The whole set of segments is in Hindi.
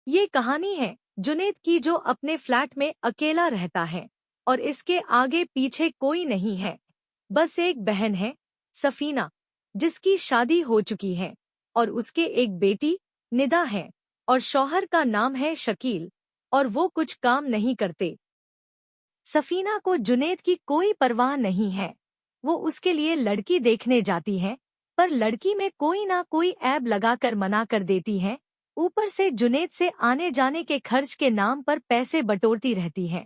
ये कहानी है जुनैद की, जो अपने फ्लैट में अकेला रहता है और इसके आगे पीछे कोई नहीं है। बस एक बहन है, सफीना, जिसकी शादी हो चुकी है, और उसके एक बेटी निदा है, और शौहर का नाम है शकील, और वो कुछ काम नहीं करते। सफीना को जुनैद की कोई परवाह नहीं है। वो उसके लिए लड़की देखने जाती है, पर लड़की में कोई ना कोई ऐब लगाकर मना कर देती है। ऊपर से जुनैद से आने जाने के खर्च के नाम पर पैसे बटोरती रहती है।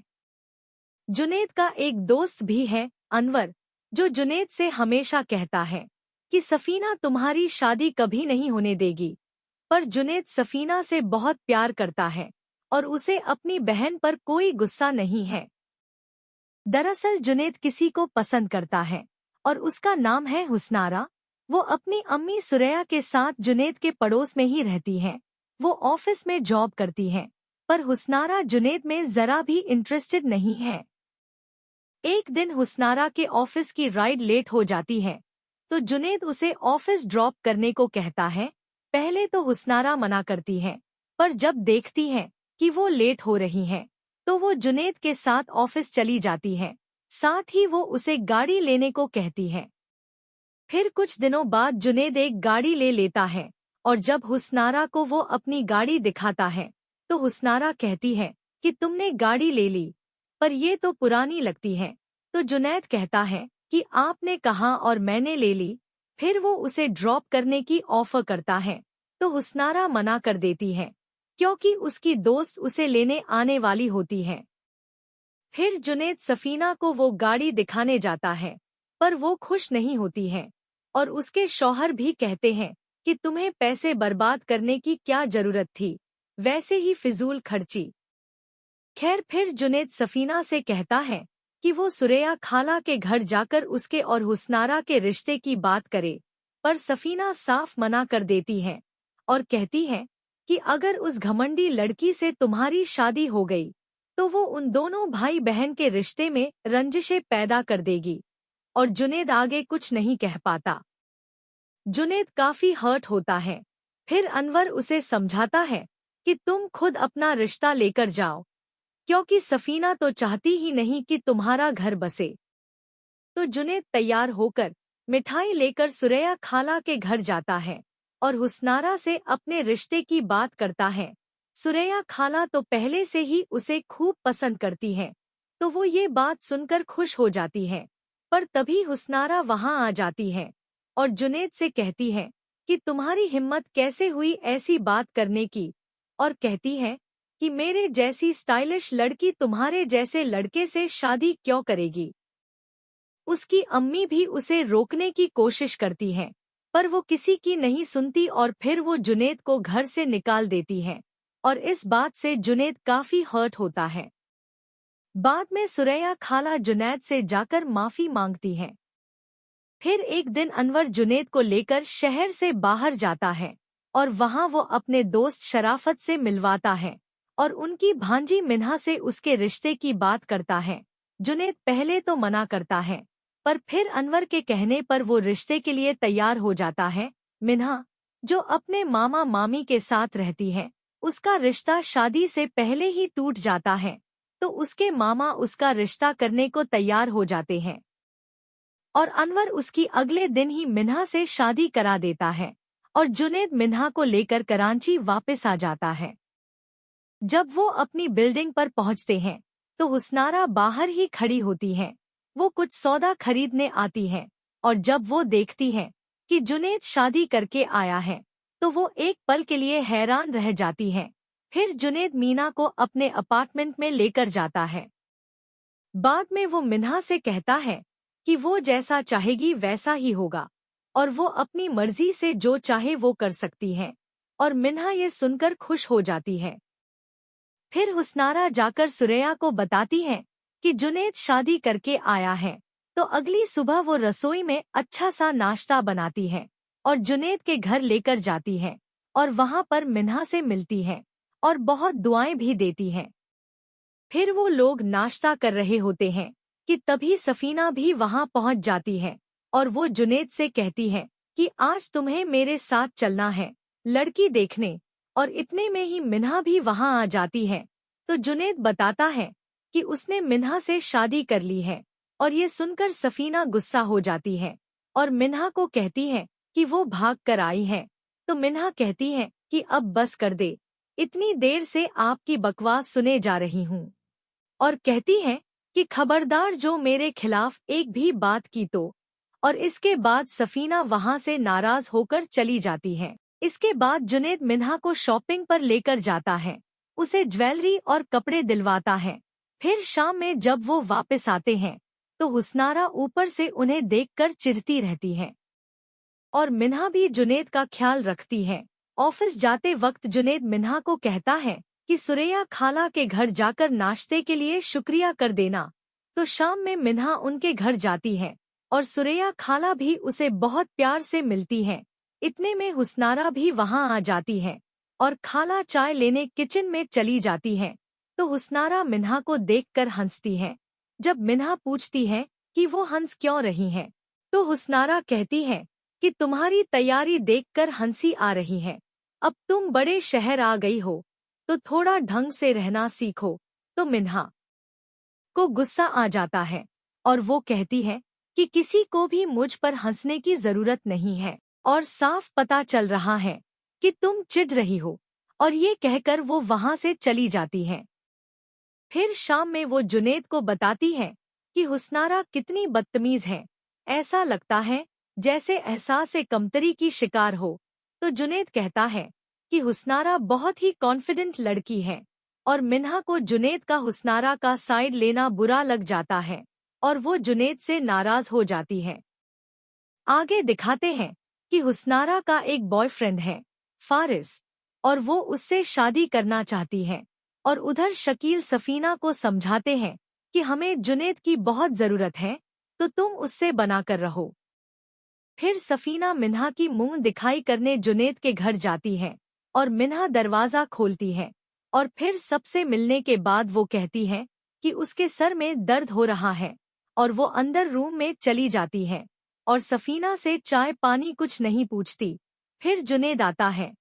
जुनैद का एक दोस्त भी है, अनवर, जो जुनैद से हमेशा कहता है कि सफीना तुम्हारी शादी कभी नहीं होने देगी। पर जुनैद सफीना से बहुत प्यार करता है और उसे अपनी बहन पर कोई गुस्सा नहीं है। दरअसल जुनैद किसी को पसंद करता है और उसका नाम है हुस्नारा। वो अपनी अम्मी सुरैया के साथ जुनैद के पड़ोस में ही रहती है। वो ऑफिस में जॉब करती है, पर हुस्नारा जुनैद में जरा भी इंटरेस्टेड नहीं है। एक दिन हुस्नारा के ऑफिस की राइड लेट हो जाती है, तो जुनैद उसे ऑफिस ड्रॉप करने को कहता है। पहले तो हुस्नारा मना करती है, पर जब देखती है कि वो लेट हो रही है, तो वो जुनैद के साथ ऑफिस चली जाती है। साथ ही वो उसे गाड़ी लेने को कहती है। फिर कुछ दिनों बाद जुनैद एक गाड़ी ले लेता है, और जब हुस्नारा को वो अपनी गाड़ी दिखाता है, तो हुस्नारा कहती है कि तुमने गाड़ी ले ली, पर ये तो पुरानी लगती है। तो जुनैद कहता है कि आपने कहा और मैंने ले ली। फिर वो उसे ड्रॉप करने की ऑफर करता है, तो हुस्नारा मना कर देती है, क्योंकि उसकी दोस्त उसे लेने आने वाली होती है। फिर जुनैद सफीना को वो गाड़ी दिखाने जाता है, पर वो खुश नहीं होती है, और उसके शौहर भी कहते हैं कि तुम्हें पैसे बर्बाद करने की क्या जरूरत थी, वैसे ही फिजूल खर्ची। खैर, फिर जुनैद सफीना से कहता है कि वो सुरैया खाला के घर जाकर उसके और हुस्नारा के रिश्ते की बात करे, पर सफीना साफ मना कर देती है और कहती है कि अगर उस घमंडी लड़की से तुम्हारी शादी हो गई, तो वो उन दोनों भाई बहन के रिश्ते में रंजिशें पैदा कर देगी। और जुनैद आगे कुछ नहीं कह पाता। जुनैद काफी हर्ट होता है। फिर अनवर उसे समझाता है कि तुम खुद अपना रिश्ता लेकर जाओ, क्योंकि सफीना तो चाहती ही नहीं कि तुम्हारा घर बसे। तो जुनैद तैयार होकर मिठाई लेकर सुरैया खाला के घर जाता है और हुस्नारा से अपने रिश्ते की बात करता है। सुरैया खाला तो पहले से ही उसे खूब पसंद करती है, तो वो ये बात सुनकर खुश हो जाती है। पर तभी हुस्नारा वहां आ जाती है और जुनैद से कहती है कि तुम्हारी हिम्मत कैसे हुई ऐसी बात करने की, और कहती है कि मेरे जैसी स्टाइलिश लड़की तुम्हारे जैसे लड़के से शादी क्यों करेगी। उसकी अम्मी भी उसे रोकने की कोशिश करती है, पर वो किसी की नहीं सुनती और फिर वो जुनैद को घर से निकाल देती है, और इस बात से जुनैद काफी हर्ट होता है। बाद में सुरैया खाला जुनैद से जाकर माफी मांगती है। फिर एक दिन अनवर जुनैद को लेकर शहर से बाहर जाता है, और वहां वो अपने दोस्त शराफत से मिलवाता है और उनकी भांजी मिन्हा से उसके रिश्ते की बात करता है। जुनैद पहले तो मना करता है, पर फिर अनवर के कहने पर वो रिश्ते के लिए तैयार हो जाता है। मिन्हा, जो अपने मामा मामी के साथ रहती है, उसका रिश्ता शादी से पहले ही टूट जाता है, तो उसके मामा उसका रिश्ता करने को तैयार हो जाते हैं, और अनवर उसकी अगले दिन ही मिन्हा से शादी करा देता है, और जुनैद मिन्हा को लेकर कराची वापस आ जाता है। जब वो अपनी बिल्डिंग पर पहुंचते हैं, तो हुस्नारा बाहर ही खड़ी होती है। वो कुछ सौदा खरीदने आती है, और जब वो देखती है कि जुनैद शादी करके आया है, तो वो एक पल के लिए हैरान रह जाती है। फिर जुनैद मीना को अपने अपार्टमेंट में लेकर जाता है। बाद में वो मिन्हा से कहता है कि वो जैसा चाहेगी वैसा ही होगा, और वो अपनी मर्जी से जो चाहे वो कर सकती है, और मिन्हा ये सुनकर खुश हो जाती है। फिर हुस्नारा जाकर सुरैया को बताती है कि जुनैद शादी करके आया है, तो अगली सुबह वो रसोई में अच्छा सा नाश्ता बनाती है और जुनैद के घर लेकर जाती है, और वहां पर मिन्हा से मिलती है और बहुत दुआएं भी देती है। फिर वो लोग नाश्ता कर रहे होते हैं कि तभी सफीना भी वहां पहुंच जाती है, और वो जुनैद से कहती है कि आज तुम्हें मेरे साथ चलना है लड़की देखने, और इतने में ही मिन्हा भी वहां आ जाती है। तो जुनैद बताता है कि उसने मिन्हा से शादी कर ली है, और ये सुनकर सफीना गुस्सा हो जाती है और मिन्हा को कहती है कि वो भाग कर आई है। तो मिन्हा कहती है कि अब बस कर दे, इतनी देर से आपकी बकवास सुने जा रही हूँ, और कहती है कि खबरदार जो मेरे खिलाफ एक भी बात की तो। और इसके बाद सफीना वहां से नाराज होकर चली जाती है। इसके बाद जुनैद मिन्हा को शॉपिंग पर लेकर जाता है, उसे ज्वेलरी और कपड़े दिलवाता है। फिर शाम में जब वो वापस आते हैं तो हुस्नारा ऊपर से उन्हें देखकर चिढ़ती रहती है, और मिन्हा भी जुनैद का ख्याल रखती है। ऑफिस जाते वक्त जुनैद मिन्हा को कहता है कि सुरैया खाला के घर जाकर नाश्ते के लिए शुक्रिया कर देना। तो शाम में मिन्हा उनके घर जाती है और सुरैया खाला भी उसे बहुत प्यार से मिलती है। इतने में हुस्नारा भी वहां आ जाती है और खाला चाय लेने किचन में चली जाती है। तो हुस्नारा मिन्हा को देखकर हंसती है। जब मिन्हा पूछती है कि वो हंस क्यों रही है, तो हुस्नारा कहती है कि तुम्हारी तैयारी देखकर हंसी आ रही है। अब तुम बड़े शहर आ गई हो तो थोड़ा ढंग से रहना सीखो। तो मिन्हा को गुस्सा आ जाता है और वो कहती है कि किसी को भी मुझ पर हंसने की जरूरत नहीं है, और साफ पता चल रहा है कि तुम चिढ़ रही हो। और ये कहकर वो वहां से चली जाती है। फिर शाम में वो जुनैद को बताती है कि हुस्नारा कितनी बदतमीज है, ऐसा लगता है जैसे एहसास कमतरी की शिकार हो। तो जुनैद कहता है कि हुस्नारा बहुत ही कॉन्फिडेंट लड़की है, और मिन्हा को जुनैद का हुस्नारा का साइड लेना बुरा लग जाता है और वो जुनैद से नाराज हो जाती है। आगे दिखाते हैं कि हुस्नारा का एक बॉयफ्रेंड है, फारिस, और वो उससे शादी करना चाहती है। और उधर शकील सफीना को समझाते हैं कि हमें जुनैद की बहुत जरूरत है, तो तुम उससे बनाकर रहो। फिर सफीना मिन्हा की मुंह दिखाई करने जुनैद के घर जाती है और मिन्हा दरवाजा खोलती है, और फिर सबसे मिलने के बाद वो कहती है कि उसके सर में दर्द हो रहा है, और वो अंदर रूम में चली जाती है और सफीना से चाय पानी कुछ नहीं पूछती। फिर जुनैद आता है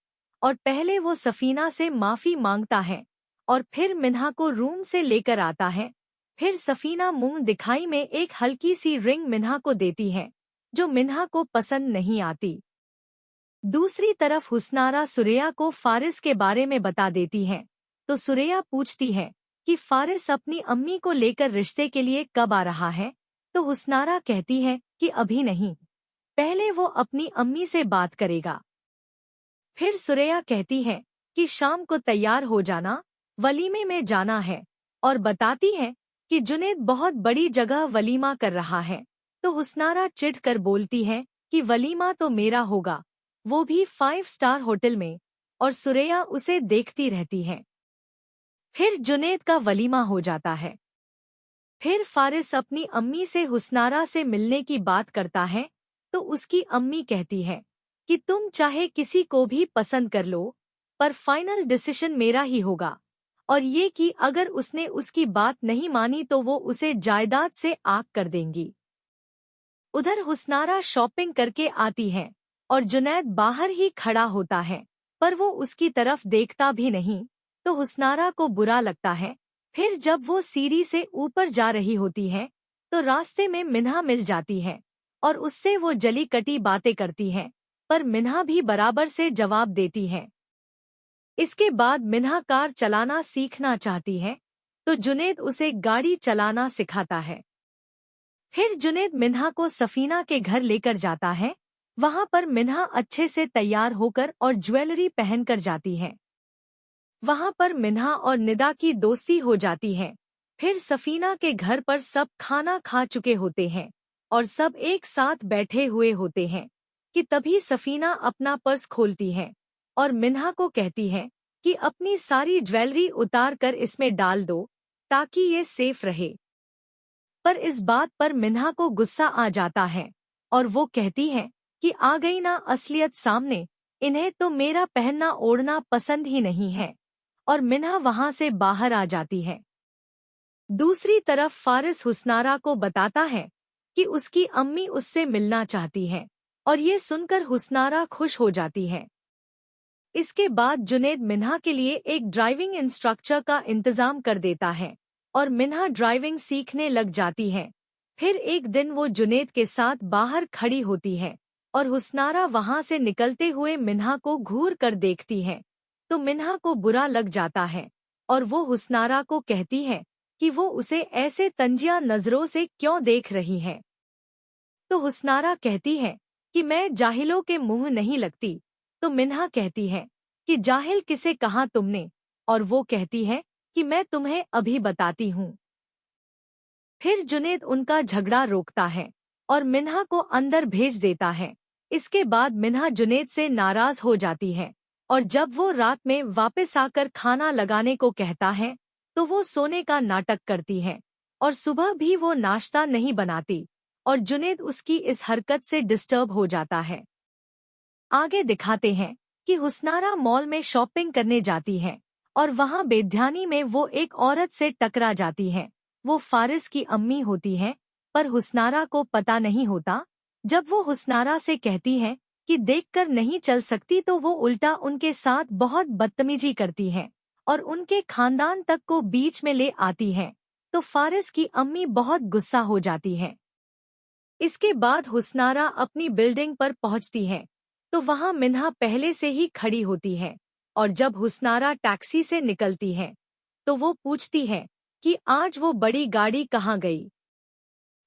और पहले वो सफीना से माफी मांगता है और फिर मिन्हा को रूम से लेकर आता है। फिर सफीना मुंह दिखाई में एक हल्की सी रिंग मिन्हा को देती है, जो मिन्हा को पसंद नहीं आती। दूसरी तरफ हुस्नारा सुरैया को फारिस के बारे में बता देती है। तो सुरैया पूछती है कि फारिस अपनी अम्मी को लेकर रिश्ते के लिए कब आ रहा है। तो हुस्नारा कहती है कि अभी नहीं, पहले वो अपनी अम्मी से बात करेगा। फिर सुरैया कहती है कि शाम को तैयार हो जाना, वलीमे में जाना है, और बताती है कि जुनैद बहुत बड़ी जगह वलीमा कर रहा है। तो हुस्नारा चिढ़ कर बोलती है कि वलीमा तो मेरा होगा, वो भी 5 स्टार होटल में, और सुरैया उसे देखती रहती है। फिर जुनैद का वलीमा हो जाता है। फिर फारिस अपनी अम्मी से हुस्नारा से मिलने की बात करता है। तो उसकी अम्मी कहती है कि तुम चाहे किसी को भी पसंद कर लो, पर फाइनल डिसीजन मेरा ही होगा, और ये कि अगर उसने उसकी बात नहीं मानी तो वो उसे जायदाद से आग कर देंगी। उधर हुस्नारा शॉपिंग करके आती है और जुनैद बाहर ही खड़ा होता है, पर वो उसकी तरफ देखता भी नहीं। तो हुस्नारा को बुरा लगता है। फिर जब वो सीढ़ी से ऊपर जा रही होती है तो रास्ते में मिन्हा मिल जाती है और उससे वो जली कटी बातें करती है, पर मिन्हा भी बराबर से जवाब देती है। इसके बाद मिन्हा कार चलाना सीखना चाहती है, तो जुनैद उसे गाड़ी चलाना सिखाता है। फिर जुनैद मिन्हा को सफीना के घर लेकर जाता है। वहां पर मिन्हा अच्छे से तैयार होकर और ज्वेलरी पहनकर जाती है। वहां पर मिन्हा और निदा की दोस्ती हो जाती है। फिर सफीना के घर पर सब खाना खा चुके होते हैं और सब एक साथ बैठे हुए होते हैं कि तभी सफीना अपना पर्स खोलती है और मिन्हा को कहती है कि अपनी सारी ज्वेलरी उतार कर इसमें डाल दो ताकि ये सेफ रहे। पर इस बात पर मिन्हा को गुस्सा आ जाता है और वो कहती है कि आ गई ना असलियत सामने, इन्हें तो मेरा पहनना ओढ़ना पसंद ही नहीं है, और मिन्हा वहां से बाहर आ जाती है। दूसरी तरफ फारिस हुस्नारा को बताता है कि उसकी अम्मी उससे मिलना चाहती है, और ये सुनकर हुस्नारा खुश हो जाती है। इसके बाद जुनैद मिन्हा के लिए एक ड्राइविंग इंस्ट्रक्टर का इंतजाम कर देता है और मिन्हा ड्राइविंग सीखने लग जाती है। फिर एक दिन वो जुनैद के साथ बाहर खड़ी होती है और हुस्नारा वहां से निकलते हुए मिन्हा को घूर कर देखती है तो मिन्हा को बुरा लग जाता है और वो हुस्नारा को कहती है कि वो उसे ऐसे तंजिया नजरों से क्यों देख रही है। तो हुस्नारा कहती है कि मैं जाहिलों के मुंह नहीं लगती। तो मिन्हा कहती है कि जाहिल किसे कहा तुमने, और वो कहती है कि मैं तुम्हें अभी बताती हूँ। फिर जुनैद उनका झगड़ा रोकता है और मिन्हा को अंदर भेज देता है। इसके बाद मिन्हा जुनैद से नाराज हो जाती है और जब वो रात में वापस आकर खाना लगाने को कहता है तो वो सोने का नाटक करती है और सुबह भी वो नाश्ता नहीं बनाती और जुनैद उसकी इस हरकत से डिस्टर्ब हो जाता है। आगे दिखाते हैं कि हुस्नारा मॉल में शॉपिंग करने जाती है और वहाँ बेध्यानी में वो एक औरत से टकरा जाती है। वो फारिस की अम्मी होती है, पर हुस्नारा को पता नहीं होता। जब वो हुस्नारा से कहती है कि देखकर नहीं चल सकती तो वो उल्टा उनके साथ बहुत बदतमीजी करती है और उनके खानदान तक को बीच में ले आती है। तो फारिस की अम्मी बहुत गुस्सा हो जाती है। इसके बाद हुस्नारा अपनी बिल्डिंग पर पहुंचती है तो वहां मिन्हा पहले से ही खड़ी होती है और जब हुस्नारा टैक्सी से निकलती है तो वो पूछती है कि आज वो बड़ी गाड़ी कहाँ गई।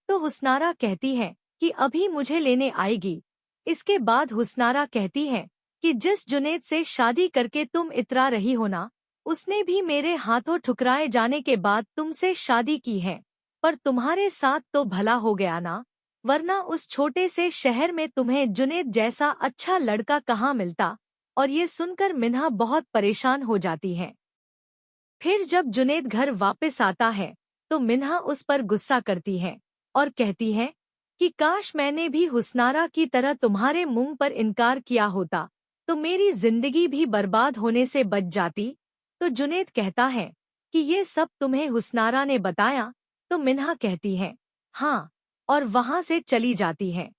तो हुस्नारा कहती है कि अभी मुझे लेने आएगी। इसके बाद हुस्नारा कहती है कि जिस जुनैद से शादी करके तुम इतरा रही हो ना, उसने भी मेरे हाथों ठुकराए जाने के बाद तुमसे शादी की है, पर तुम्हारे साथ तो भला हो गया ना, वरना उस छोटे से शहर में तुम्हें जुनैद जैसा अच्छा लड़का कहाँ मिलता। और ये सुनकर मिन्हा बहुत परेशान हो जाती है। फिर जब जुनैद घर वापस आता है तो मिन्हा उस पर गुस्सा करती है और कहती है कि काश मैंने भी हुस्नारा की तरह तुम्हारे मुंह पर इनकार किया होता तो मेरी जिंदगी भी बर्बाद होने से बच जाती। तो जुनैद कहता है कि ये सब तुम्हें हुस्नारा ने बताया। तो मिन्हा कहती है हाँ, और वहां से चली जाती है।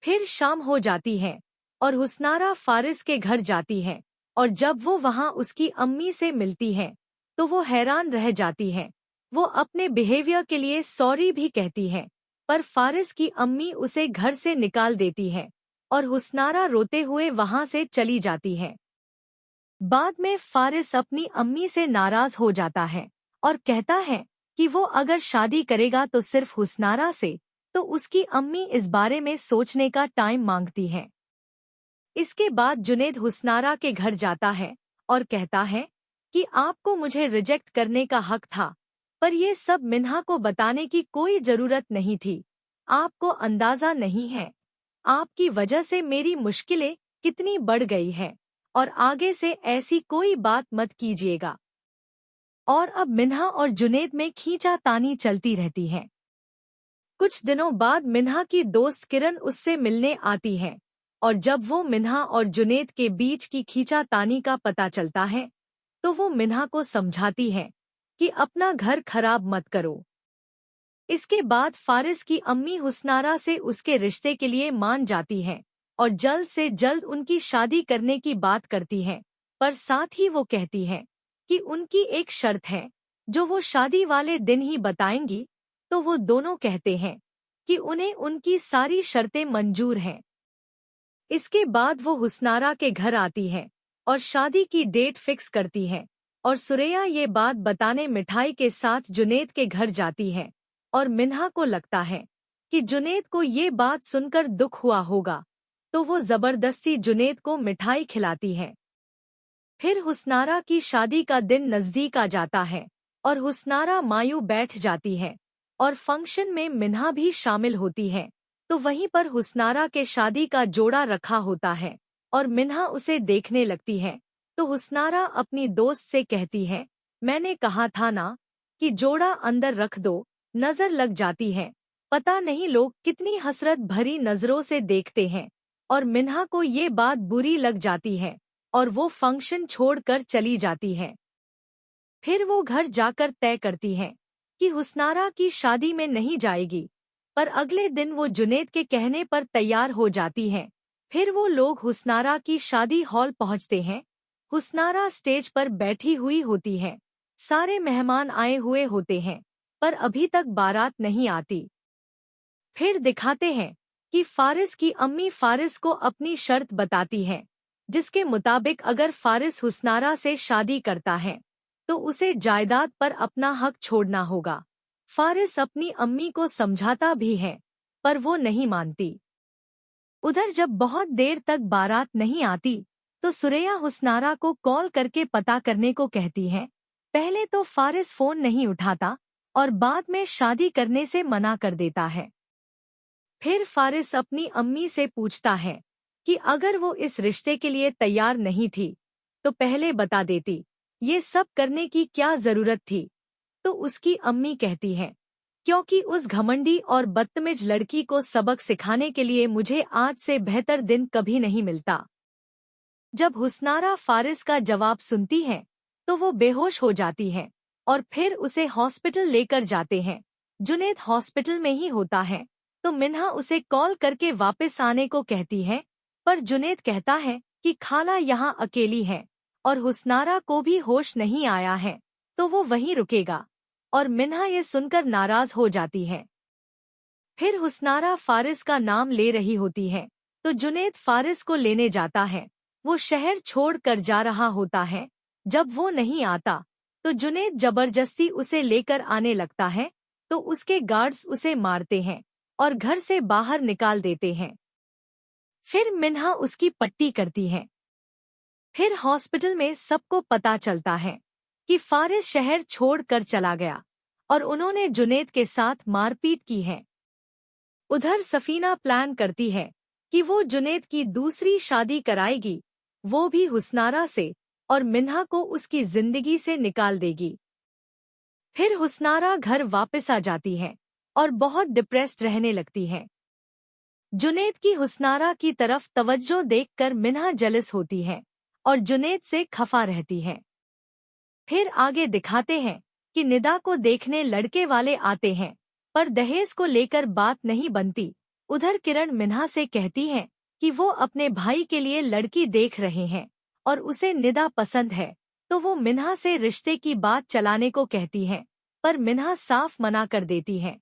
फिर शाम हो जाती है और हुस्नारा फारिस के घर जाती है और जब वो वहां उसकी अम्मी से मिलती है तो वो हैरान रह जाती है। वो अपने बिहेवियर के लिए सॉरी भी कहती है, पर फारिस की अम्मी उसे घर से निकाल देती है और हुस्नारा रोते हुए वहां से चली जाती है। बाद में फारिस अपनी अम्मी से नाराज हो जाता है और कहता है कि वो अगर शादी करेगा तो सिर्फ हुस्नारा से, तो उसकी अम्मी इस बारे में सोचने का टाइम मांगती है। इसके बाद जुनैद हुस्नारा के घर जाता है और कहता है कि आपको मुझे रिजेक्ट करने का हक था, पर ये सब मिन्हा को बताने की कोई जरूरत नहीं थी। आपको अंदाजा नहीं है आपकी वजह से मेरी मुश्किलें कितनी बढ़ गई है, और आगे से ऐसी कोई बात मत कीजिएगा। और अब मिन्हा और जुनैद में खींचातानी चलती रहती है। कुछ दिनों बाद मिन्हा की दोस्त किरण उससे मिलने आती है और जब वो मिन्हा और जुनैद के बीच की खींचातानी का पता चलता है तो वो मिन्हा को समझाती है कि अपना घर खराब मत करो। इसके बाद फारिस की अम्मी हुस्नारा से उसके रिश्ते के लिए मान जाती है और जल्द से जल्द उनकी शादी करने की बात करती है, पर साथ ही वो कहती है कि उनकी एक शर्त है जो वो शादी वाले दिन ही बताएंगी। तो वो दोनों कहते हैं कि उन्हें उनकी सारी शर्तें मंजूर हैं। इसके बाद वो हुस्नारा के घर आती है और शादी की डेट फिक्स करती है और सुरैया ये बात बताने मिठाई के साथ जुनैद के घर जाती है और मिन्हा को लगता है कि जुनैद को ये बात सुनकर दुख हुआ होगा, तो वो जबरदस्ती जुनैद को मिठाई खिलाती है। फिर हुस्नारा की शादी का दिन नजदीक आ जाता है और हुस्नारा मायूं बैठ जाती है और फंक्शन में मिन्हा भी शामिल होती है। तो वहीं पर हुस्नारा के शादी का जोड़ा रखा होता है और मिन्हा उसे देखने लगती है। तो हुस्नारा अपनी दोस्त से कहती है, मैंने कहा था ना कि जोड़ा अंदर रख दो, नजर लग जाती है। पता नहीं लोग कितनी हसरत भरी नजरों से देखते हैं। और मिन्हा को ये बात बुरी लग जाती है और वो फंक्शन छोड़कर चली जाती है। फिर वो घर जाकर तय करती है कि हुस्नारा की शादी में नहीं जाएगी, पर अगले दिन वो जुनैद के कहने पर तैयार हो जाती है। फिर वो लोग हुस्नारा की शादी हॉल पहुंचते हैं। हुस्नारा स्टेज पर बैठी हुई होती है। सारे मेहमान आए हुए होते हैं, पर अभी तक बारात नहीं आती। फिर दिखाते हैं कि फारिस की अम्मी फारिस को अपनी शर्त बताती हैं, जिसके मुताबिक अगर फारिस हुस्नारा से शादी करता है तो उसे जायदाद पर अपना हक छोड़ना होगा। फारिस अपनी अम्मी को समझाता भी है, पर वो नहीं मानती। उधर जब बहुत देर तक बारात नहीं आती तो सुरैया हुस्नारा को कॉल करके पता करने को कहती है। पहले तो फारिस फोन नहीं उठाता और बाद में शादी करने से मना कर देता है। फिर फारिस अपनी अम्मी से पूछता है कि अगर वो इस रिश्ते के लिए तैयार नहीं थी तो पहले बता देती, ये सब करने की क्या जरूरत थी। तो उसकी अम्मी कहती है, क्योंकि उस घमंडी और बदतमीज लड़की को सबक सिखाने के लिए मुझे आज से बेहतर दिन कभी नहीं मिलता। जब हुस्नारा फारिस का जवाब सुनती है तो वो बेहोश हो जाती है और फिर उसे हॉस्पिटल लेकर जाते हैं। जुनैद हॉस्पिटल में ही होता है तो मिन्हा उसे कॉल करके वापस आने को कहती है, पर जुनैद कहता है कि खाला यहाँ अकेली है और हुस्नारा को भी होश नहीं आया है तो वो वहीं रुकेगा, और मिन्हा ये सुनकर नाराज हो जाती है। फिर हुस्नारा फारिस का नाम ले रही होती है तो जुनैद फारिस को लेने जाता है। वो शहर छोड़ कर जा रहा होता है। जब वो नहीं आता तो जुनैद जबरदस्ती उसे लेकर आने लगता है तो उसके गार्ड्स उसे मारते हैं और घर से बाहर निकाल देते हैं। फिर मिन्हा उसकी पट्टी करती है। फिर हॉस्पिटल में सबको पता चलता है कि फारिस शहर छोड़कर चला गया और उन्होंने जुनैद के साथ मारपीट की है। उधर सफीना प्लान करती है कि वो जुनैद की दूसरी शादी कराएगी, वो भी हुस्नारा से, और मिन्हा को उसकी जिंदगी से निकाल देगी। फिर हुस्नारा घर वापस आ जाती है और बहुत डिप्रेस्ड रहने लगती है। जुनैद की हुस्नारा की तरफ तवज्जो देखकर मिन्हा जेलस होती है और जुनैद से खफा रहती है। फिर आगे दिखाते हैं कि निदा को देखने लड़के वाले आते हैं, पर दहेज को लेकर बात नहीं बनती। उधर किरण मिन्हा से कहती है कि वो अपने भाई के लिए लड़की देख रहे हैं और उसे निदा पसंद है, तो वो मिन्हा से रिश्ते की बात चलाने को कहती है, पर मिन्हा साफ मना कर देती है।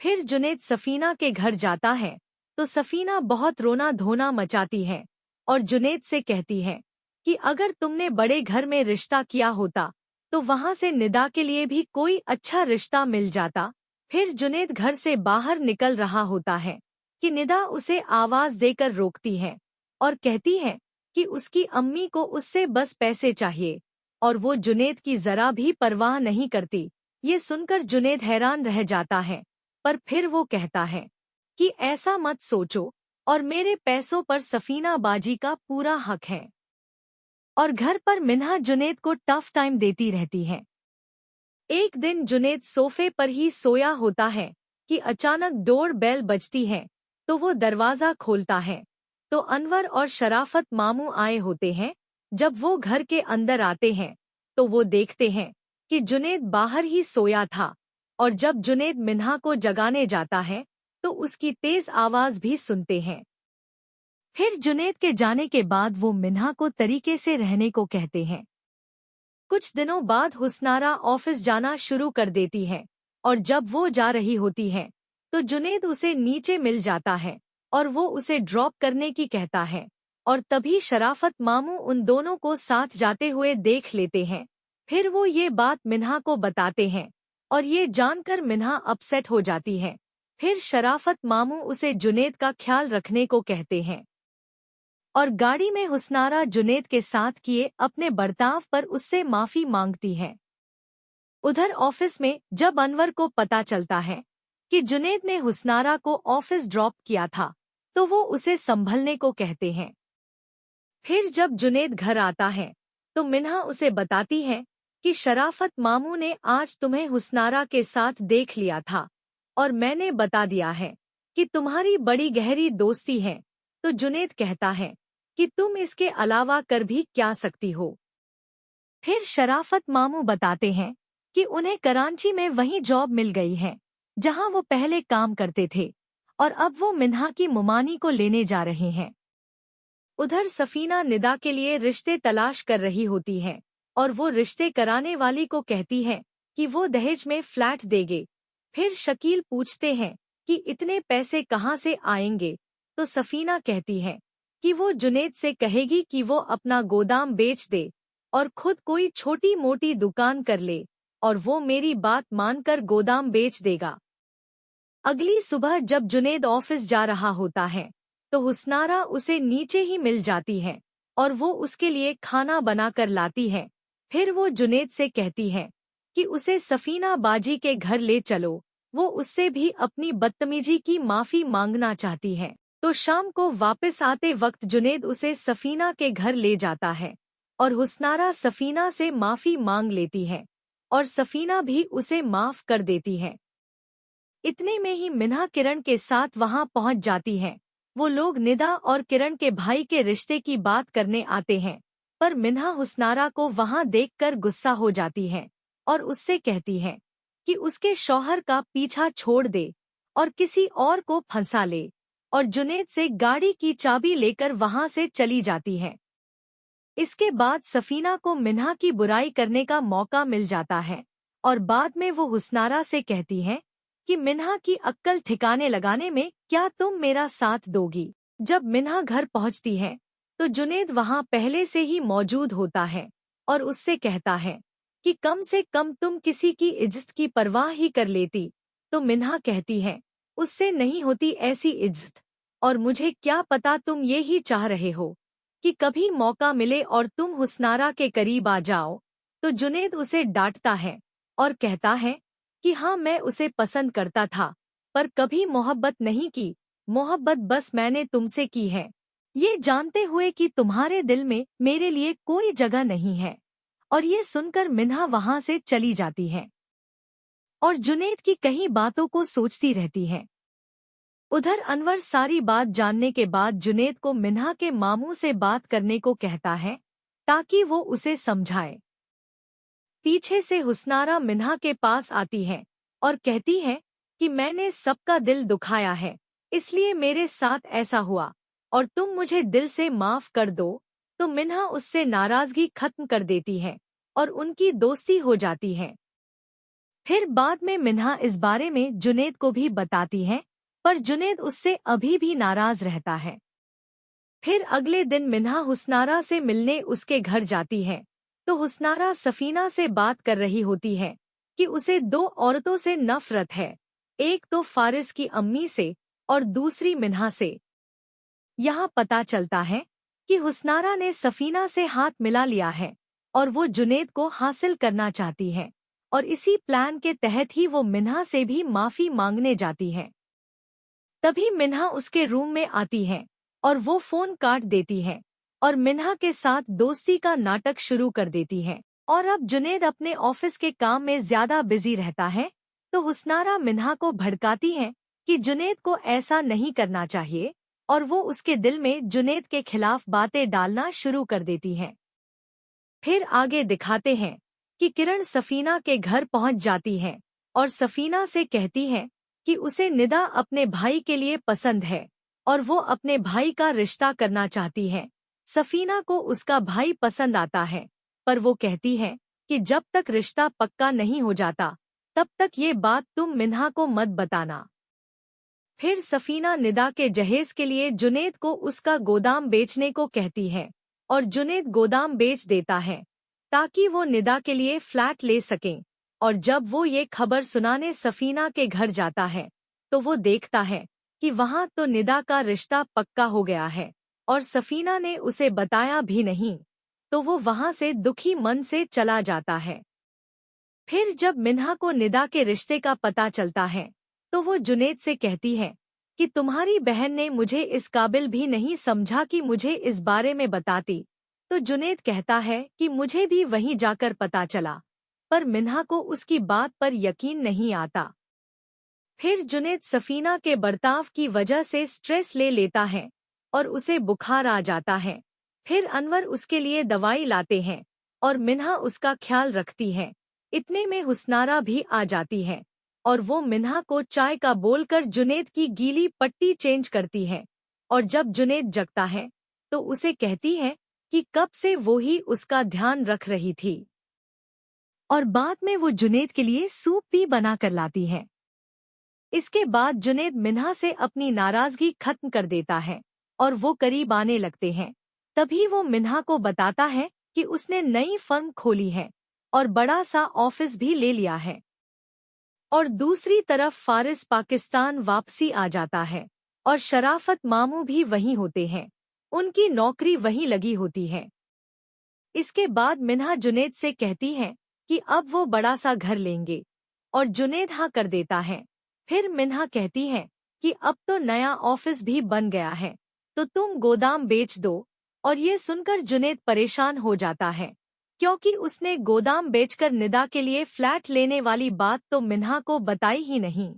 फिर जुनैद सफीना के घर जाता है तो सफीना बहुत रोना धोना मचाती है और जुनैद से कहती है कि अगर तुमने बड़े घर में रिश्ता किया होता तो वहां से निदा के लिए भी कोई अच्छा रिश्ता मिल जाता। फिर जुनैद घर से बाहर निकल रहा होता है कि निदा उसे आवाज देकर रोकती है और कहती है कि उसकी अम्मी को उससे बस पैसे चाहिए और वो जुनैद की जरा भी परवाह नहीं करती। ये सुनकर जुनैद हैरान रह जाता है, पर फिर वो कहता है कि ऐसा मत सोचो और मेरे पैसों पर सफीना बाजी का पूरा हक है। और घर पर मिन्हा जुनैद को टफ टाइम देती रहती है। एक दिन जुनैद सोफे पर ही सोया होता है कि अचानक डोर बेल बजती है तो वो दरवाजा खोलता है तो अनवर और शराफत मामू आए होते हैं। जब वो घर के अंदर आते हैं तो वो देखते हैं कि जुनैद बाहर ही सोया था, और जब जुनैद मिन्हा को जगाने जाता है तो उसकी तेज आवाज भी सुनते हैं। फिर जुनैद के जाने के बाद वो मिन्हा को तरीके से रहने को कहते हैं। कुछ दिनों बाद हुस्नारा ऑफिस जाना शुरू कर देती है और जब वो जा रही होती है तो जुनैद उसे नीचे मिल जाता है और वो उसे ड्रॉप करने की कहता है, और तभी शराफत मामू उन दोनों को साथ जाते हुए देख लेते हैं। फिर वो ये बात मिन्हा को बताते हैं और ये जानकर मिन्हा अपसेट हो जाती है। फिर शराफत मामू उसे जुनैद का ख्याल रखने को कहते हैं और गाड़ी में हुस्नारा जुनैद के साथ किए अपने बर्ताव पर उससे माफी मांगती है। उधर ऑफिस में जब अनवर को पता चलता है कि जुनैद ने हुस्नारा को ऑफिस ड्रॉप किया था तो वो उसे संभलने को कहते हैं। फिर जब जुनैद घर आता है तो मिन्हा उसे बताती है कि शराफत मामू ने आज तुम्हें हुस्नारा के साथ देख लिया था और मैंने बता दिया है कि तुम्हारी बड़ी गहरी दोस्ती है। तो जुनैद कहता है कि तुम इसके अलावा कर भी क्या सकती हो। फिर शराफत मामू बताते हैं कि उन्हें कराची में वही जॉब मिल गई है जहां वो पहले काम करते थे और अब वो मिन्हा की मुमानी को लेने जा रहे हैं। उधर सफीना निदा के लिए रिश्ते तलाश कर रही होती है और वो रिश्ते कराने वाली को कहती है कि वो दहेज में फ्लैट देंगे। फिर शकील पूछते हैं कि इतने पैसे कहाँ से आएंगे, तो सफीना कहती है कि वो जुनेद से कहेगी कि वो अपना गोदाम बेच दे और खुद कोई छोटी मोटी दुकान कर ले और वो मेरी बात मानकर गोदाम बेच देगा। अगली सुबह जब जुनेद ऑफिस जा रहा होता है तो हुस्नारा उसे नीचे ही मिल जाती है और वो उसके लिए खाना बनाकर लाती है। फिर वो जुनेद से कहती है कि उसे सफीना बाजी के घर ले चलो। वो उससे भी अपनी बदतमीजी की माफी मांगना चाहती है। तो शाम को वापस आते वक्त जुनेद उसे सफीना के घर ले जाता है और हुस्नारा सफीना से माफी मांग लेती है और सफीना भी उसे माफ कर देती है। इतने में ही मिन्हा किरण के साथ वहां पहुंच जाती है। वो लोग निदा और किरण के भाई के रिश्ते की बात करने आते हैं, पर मिन्हा हुस्नारा को वहां देखकर गुस्सा हो जाती है और उससे कहती है कि उसके शौहर का पीछा छोड़ दे और किसी और को फंसा ले, और जुनेद से गाड़ी की चाबी लेकर वहां से चली जाती है। इसके बाद सफीना को मिन्हा की बुराई करने का मौका मिल जाता है और बाद में वो हुस्नारा से कहती है कि मिन्हा की अक्ल ठिकाने लगाने में क्या तुम मेरा साथ दोगी। जब मिन्हा घर पहुंचती है तो जुनेद वहां पहले से ही मौजूद होता है और उससे कहता है कि कम से कम तुम किसी की इज्जत की परवाह ही कर लेती। तो मिन्हा कहती है उससे नहीं होती ऐसी इज्जत, और मुझे क्या पता तुम ये ही चाह रहे हो कि कभी मौका मिले और तुम हुस्नारा के करीब आ जाओ। तो जुनेद उसे डांटता है और कहता है कि हाँ, मैं उसे पसंद करता था पर कभी मोहब्बत नहीं की। मोहब्बत बस मैंने तुमसे की है, ये जानते हुए कि तुम्हारे दिल में मेरे लिए कोई जगह नहीं है। और ये सुनकर मिन्हा वहां से चली जाती है और जुनेद की कई बातों को सोचती रहती है। उधर अनवर सारी बात जानने के बाद जुनेद को मिन्हा के मामू से बात करने को कहता है ताकि वो उसे समझाए। पीछे से हुस्नारा मिन्हा के पास आती है और कहती है कि मैंने सबका दिल दुखाया है, इसलिए मेरे साथ ऐसा हुआ और तुम मुझे दिल से माफ कर दो। तो मिन्हा उससे नाराजगी खत्म कर देती है और उनकी दोस्ती हो जाती है। फिर बाद में मिन्हा इस बारे में जुनेद को भी बताती है, पर जुनेद उससे अभी भी नाराज रहता है। फिर अगले दिन मिन्हा हुस्नारा से मिलने उसके घर जाती है तो हुस्नारा सफीना से बात कर रही होती है कि उसे दो औरतों से नफरत है, एक तो फारिस की अम्मी से और दूसरी मिन्हा से। यहाँ पता चलता है कि हुस्नारा ने सफीना से हाथ मिला लिया है और वो जुनेद को हासिल करना चाहती है, और इसी प्लान के तहत ही वो मिन्हा से भी माफी मांगने जाती है। तभी मिन्हा उसके रूम में आती है और वो फोन काट देती है और मिन्हा के साथ दोस्ती का नाटक शुरू कर देती है। और अब जुनेद अपने ऑफिस के काम में ज्यादा बिजी रहता है तो हुस्नारा मिन्हा को भड़काती है कि जुनेद को ऐसा नहीं करना चाहिए, और वो उसके दिल में जुनेद के खिलाफ बातें डालना शुरू कर देती है। फिर आगे दिखाते हैं कि किरण सफीना के घर पहुंच जाती है और सफीना से कहती है कि उसे निदा अपने भाई के लिए पसंद है और वो अपने भाई का रिश्ता करना चाहती है। सफीना को उसका भाई पसंद आता है, पर वो कहती है कि जब तक रिश्ता पक्का नहीं हो जाता तब तक ये बात तुम मिन्हा को मत बताना। फिर सफीना निदा के जहेज के लिए जुनेद को उसका गोदाम बेचने को कहती है और जुनेद गोदाम बेच देता है ताकि वो निदा के लिए फ्लैट ले सकें। और जब वो ये खबर सुनाने सफीना के घर जाता है तो वो देखता है कि वहां तो निदा का रिश्ता पक्का हो गया है और सफीना ने उसे बताया भी नहीं, तो वो वहां से दुखी मन से चला जाता है। फिर जब मिन्हा को निदा के रिश्ते का पता चलता है तो वो जुनेद से कहती है कि तुम्हारी बहन ने मुझे इस काबिल भी नहीं समझा कि मुझे इस बारे में बताती। तो जुनेद कहता है कि मुझे भी वहीं जाकर पता चला, पर मिन्हा को उसकी बात पर यकीन नहीं आता। फिर जुनेद सफीना के बर्ताव की वजह से स्ट्रेस ले लेता है और उसे बुखार आ जाता है। फिर अनवर उसके लिए दवाई लाते हैं और मिन्हा उसका ख्याल रखती है। इतने में हुस्नारा भी आ जाती है और वो मिन्हा को चाय का बोलकर जुनेद की गीली पट्टी चेंज करती है। और जब जुनेद जगता है तो उसे कहती है कि कब से वो ही उसका ध्यान रख रही थी, और बाद में वो जुनैद के लिए सूप भी बना कर लाती है। इसके बाद जुनैद मिन्हा से अपनी नाराजगी खत्म कर देता है और वो करीब आने लगते हैं। तभी वो मिन्हा को बताता है कि उसने नई फर्म खोली है और बड़ा सा ऑफिस भी ले लिया है। और दूसरी तरफ फारिस पाकिस्तान वापसी आ जाता है और शराफत मामू भी वहीं होते हैं। उनकी नौकरी वहीं लगी होती है। इसके बाद मिन्हा जुनैद से कहती है कि अब वो बड़ा सा घर लेंगे और जुनैद हाँ कर देता है। फिर मिन्हा कहती है कि अब तो नया ऑफिस भी बन गया है, तो तुम गोदाम बेच दो। और ये सुनकर जुनैद परेशान हो जाता है, क्योंकि उसने गोदाम बेचकर निदा के लिए फ्लैट लेने वाली बात तो मिन्हा को बताई ही नहीं।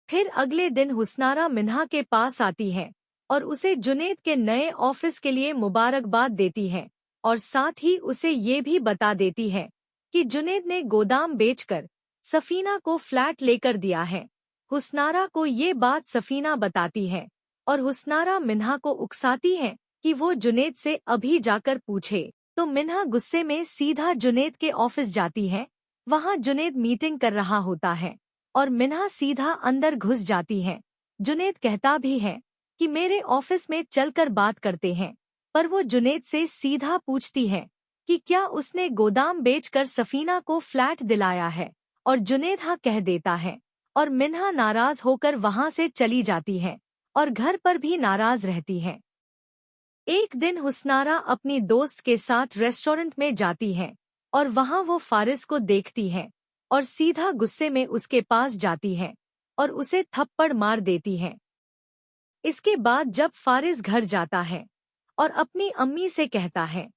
फिर अगले दिन हुस्नारा मिन्हा के पास आती है और उसे जुनैद के नए ऑफिस के लिए मुबारकबाद देती है और साथ ही उसे ये भी बता देती है कि जुनैद ने गोदाम बेचकर सफीना को फ्लैट लेकर दिया है। हुस्नारा को ये बात सफीना बताती है और हुस्नारा मिन्हा को उकसाती है कि वो जुनैद से अभी जाकर पूछे। तो मिन्हा गुस्से में सीधा जुनैद के ऑफिस जाती है। वहाँ जुनैद मीटिंग कर रहा होता है और मिन्हा सीधा अंदर घुस जाती है। जुनैद कहता भी है कि मेरे ऑफिस में चलकर बात करते हैं, पर वो जुनैद से सीधा पूछती है कि क्या उसने गोदाम बेचकर सफीना को फ्लैट दिलाया है, और जुनैद हाँ कह देता है और मिन्हा नाराज होकर वहाँ से चली जाती है और घर पर भी नाराज रहती है। एक दिन हुस्नारा अपनी दोस्त के साथ रेस्टोरेंट में जाती है और वहाँ वो फारिस को देखती है और सीधा गुस्से में उसके पास जाती है और उसे थप्पड़ मार देती है। इसके बाद जब फारिस घर जाता है और अपनी अम्मी से कहता है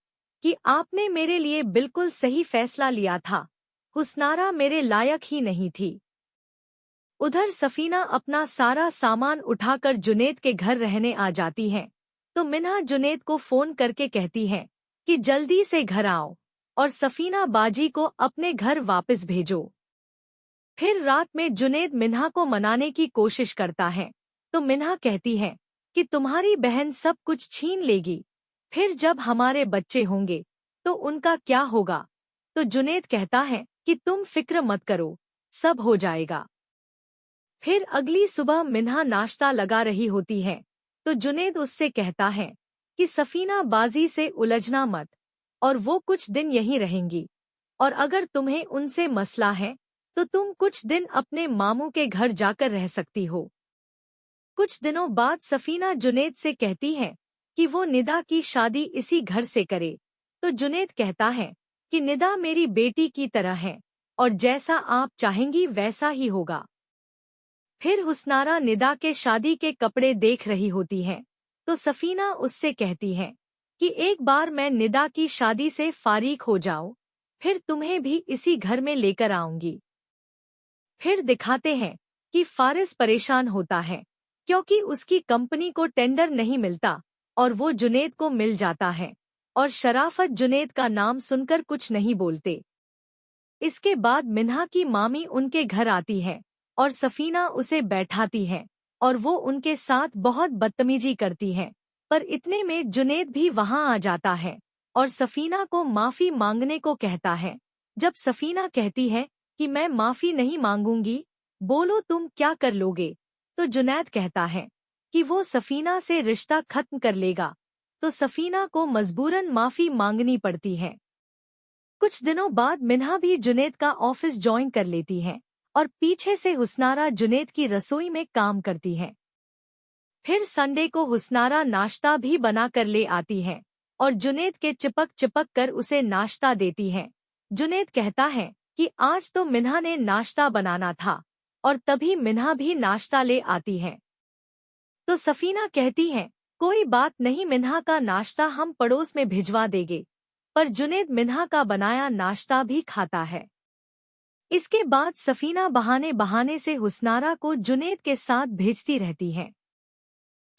कि आपने मेरे लिए बिल्कुल सही फैसला लिया था, हुस्नारा मेरे लायक ही नहीं थी। उधर सफीना अपना सारा सामान उठाकर जुनैद के घर रहने आ जाती है, तो मिन्हा जुनैद को फोन करके कहती है कि जल्दी से घर आओ और सफीना बाजी को अपने घर वापस भेजो। फिर रात में जुनैद मिन्हा को मनाने की कोशिश करता है, तो मिन्हा कहती है कि तुम्हारी बहन सब कुछ छीन लेगी, फिर जब हमारे बच्चे होंगे तो उनका क्या होगा। तो जुनैद कहता है कि तुम फिक्र मत करो, सब हो जाएगा। फिर अगली सुबह मिन्हा नाश्ता लगा रही होती है, तो जुनैद उससे कहता है कि सफीना बाजी से उलझना मत, और वो कुछ दिन यहीं रहेंगी, और अगर तुम्हें उनसे मसला है तो तुम कुछ दिन अपने मामू के घर जाकर रह सकती हो। कुछ दिनों बाद सफीना जुनैद से कहती है कि वो निदा की शादी इसी घर से करे, तो जुनैद कहता है कि निदा मेरी बेटी की तरह है और जैसा आप चाहेंगी वैसा ही होगा। फिर हुस्नारा निदा के शादी के कपड़े देख रही होती है, तो सफीना उससे कहती है कि एक बार मैं निदा की शादी से फारिग हो जाऊं, फिर तुम्हें भी इसी घर में लेकर आऊंगी। फिर दिखाते हैं कि फारिस परेशान होता है क्योंकि उसकी कंपनी को टेंडर नहीं मिलता और वो जुनैद को मिल जाता है, और शराफत जुनैद का नाम सुनकर कुछ नहीं बोलते। इसके बाद मिन्हा की मामी उनके घर आती है और सफीना उसे बैठाती है और वो उनके साथ बहुत बदतमीजी करती है, पर इतने में जुनैद भी वहां आ जाता है और सफीना को माफी मांगने को कहता है। जब सफीना कहती है कि मैं माफी नहीं मांगूंगी, बोलो तुम क्या कर लोगे, तो जुनैद कहता है कि वो सफीना से रिश्ता खत्म कर लेगा, तो सफीना को मजबूरन माफी मांगनी पड़ती है। कुछ दिनों बाद मिन्हा भी जुनैद का ऑफिस ज्वाइन कर लेती है और पीछे से हुस्नारा जुनैद की रसोई में काम करती है। फिर संडे को हुस्नारा नाश्ता भी बना कर ले आती है और जुनैद के चिपक चिपक कर उसे नाश्ता देती है। जुनैद कहता है कि आज तो मिन्हा ने नाश्ता बनाना था, और तभी मिन्हा भी नाश्ता ले आती है। तो सफीना कहती है कोई बात नहीं, मिन्हा का नाश्ता हम पड़ोस में भिजवा देंगे, पर जुनैद मिन्हा का बनाया नाश्ता भी खाता है। इसके बाद सफीना बहाने बहाने से हुस्नारा को जुनैद के साथ भेजती रहती है।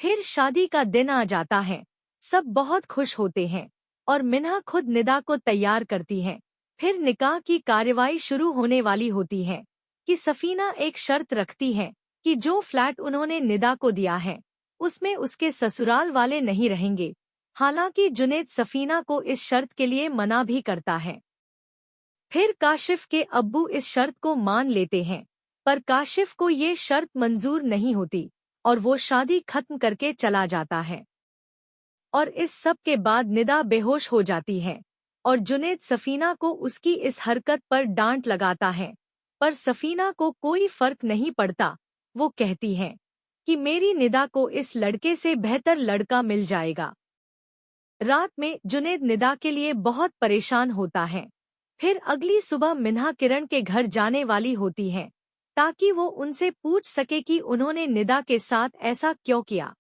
फिर शादी का दिन आ जाता है, सब बहुत खुश होते हैं और मिन्हा खुद निदा को तैयार करती है। फिर निकाह की कार्यवाही शुरू होने वाली होती है कि सफीना एक शर्त रखती है कि जो फ्लैट उन्होंने निदा को दिया है उसमें उसके ससुराल वाले नहीं रहेंगे, हालांकि जुनैद सफीना को इस शर्त के लिए मना भी करता है। फिर काशिफ के अब्बू इस शर्त को मान लेते हैं, पर काशिफ को ये शर्त मंजूर नहीं होती और वो शादी खत्म करके चला जाता है। और इस सब के बाद निदा बेहोश हो जाती है और जुनैद सफीना को उसकी इस हरकत पर डांट लगाता है, पर सफीना को कोई फर्क नहीं पड़ता। वो कहती है कि मेरी निदा को इस लड़के से बेहतर लड़का मिल जाएगा। रात में जुनैद निदा के लिए बहुत परेशान होता है। फिर अगली सुबह मिन्हा किरण के घर जाने वाली होती है ताकि वो उनसे पूछ सके कि उन्होंने निदा के साथ ऐसा क्यों किया।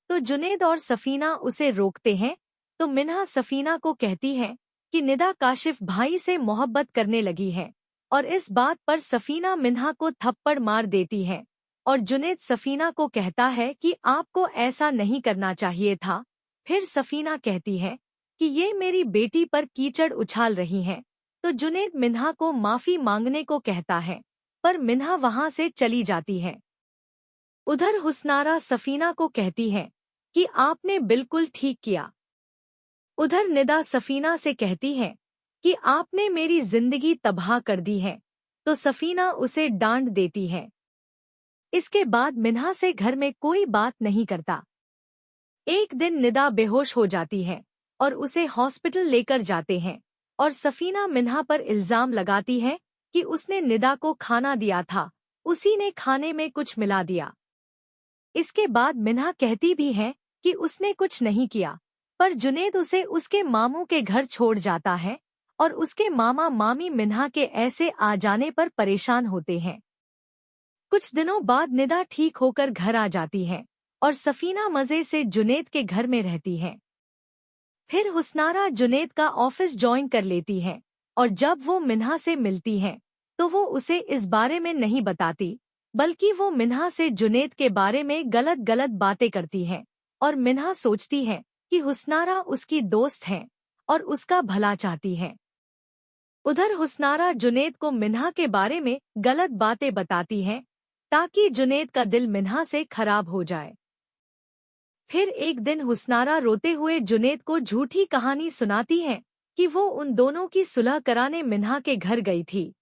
तो जुनैद और सफीना उसे रोकते हैं, तो मिन्हा सफीना को कहती है कि निदा काशिफ भाई से मोहब्बत करने लगी है, और इस बात पर सफीना मिन्हा को थप्पड़ मार देती है। और जुनैद सफीना को कहता है कि आपको ऐसा नहीं करना चाहिए था। फिर सफीना कहती है कि ये मेरी बेटी पर कीचड़ उछाल रही हैं। तो जुनैद मिन्हा को माफी मांगने को कहता है, पर मिन्हा वहां से चली जाती है। उधर हुस्नारा सफीना को कहती है कि आपने बिल्कुल ठीक किया। उधर निदा सफीना से कहती है कि आपने मेरी जिंदगी तबाह कर दी है, तो सफीना उसे डांट देती है। इसके बाद मिन्हा से घर में कोई बात नहीं करता। एक दिन निदा बेहोश हो जाती है और उसे हॉस्पिटल लेकर जाते हैं, और सफीना मिन्हा पर इल्जाम लगाती है कि उसने निदा को खाना दिया था, उसी ने खाने में कुछ मिला दिया। इसके बाद मिन्हा कहती भी है कि उसने कुछ नहीं किया, पर जुनैद उसे उसके मामू के घर छोड़ जाता है और उसके मामा मामी मिन्हा के ऐसे आ जाने पर परेशान होते हैं। कुछ दिनों बाद निदा ठीक होकर घर आ जाती है और सफीना मजे से जुनैद के घर में रहती है। फिर हुस्नारा जुनैद का ऑफिस ज्वाइन कर लेती है, और जब वो मिन्हा से मिलती है तो वो उसे इस बारे में नहीं बताती, बल्कि वो मिन्हा से जुनैद के बारे में गलत गलत बातें करती है। और मिन्हा सोचती है कि हुस्नारा उसकी दोस्त है और उसका भला चाहती है। उधर हुस्नारा जुनैद को मिन्हा के बारे में गलत बातें बताती है ताकि जुनैद का दिल मिन्हा से खराब हो जाए। फिर एक दिन हुस्नारा रोते हुए जुनैद को झूठी कहानी सुनाती है कि वो उन दोनों की सुलह कराने मिन्हा के घर गई थी,